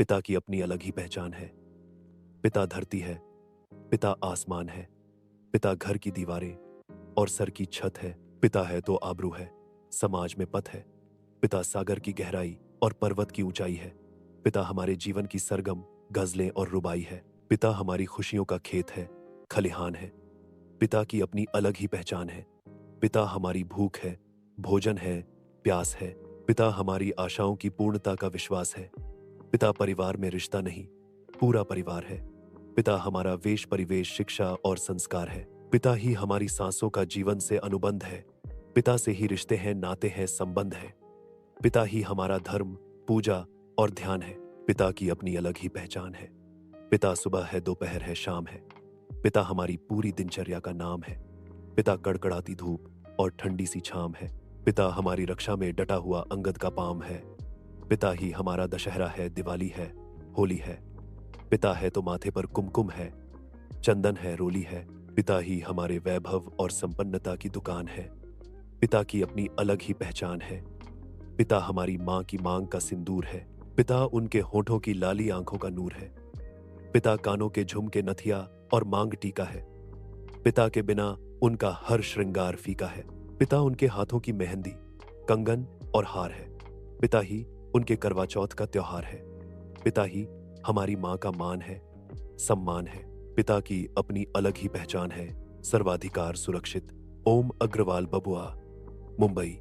पिता की अपनी अलग ही पहचान है। पिता धरती है, पिता आसमान है, पिता घर की दीवारें और सर की छत है। पिता है तो आबरू है, समाज में पथ है। पिता सागर की गहराई और पर्वत की ऊंचाई है। पिता हमारे जीवन की सरगम, गजलें और रुबाई है। पिता हमारी खुशियों का खेत है, खलिहान है। पिता की अपनी अलग ही पहचान है। पिता हमारी भूख है, भोजन है, प्यास है। पिता हमारी आशाओं की पूर्णता का विश्वास है। पिता परिवार में रिश्ता नहीं, पूरा परिवार है। पिता हमारा वेश परिवेश, शिक्षा और संस्कार है। पिता ही हमारी सांसों का जीवन से अनुबंध है। पिता से ही रिश्ते हैं, नाते हैं, संबंध है। पिता ही हमारा धर्म, पूजा और ध्यान है। पिता की अपनी अलग ही पहचान है। पिता सुबह है, दोपहर है, शाम है। पिता हमारी पूरी दिनचर्या का नाम है। पिता कड़कड़ाती धूप और ठंडी सी छाम है। पिता हमारी रक्षा में डटा हुआ अंगद का पाम है। पिता ही हमारा दशहरा है, दिवाली है, होली है। पिता है तो माथे पर कुमकुम है, चंदन है, रोली है। पिता ही हमारे वैभव और संपन्नता की दुकान है। पिता की अपनी अलग ही पहचान है। पिता हमारी माँ की मांग का सिंदूर है। पिता उनके होठों की लाली आंखों का नूर है। पिता कानों के झुमके, नथिया और मांग टीका है। पिता के बिना उनका हर श्रृंगार फीका है। पिता उनके हाथों की मेहंदी, कंगन और हार है। पिता ही उनके करवा चौथ का त्योहार है। पिता ही हमारी माँ का मान है, सम्मान है। पिता की अपनी अलग ही पहचान है। सर्वाधिकार सुरक्षित। ओम अग्रवाल बबुआ, मुंबई।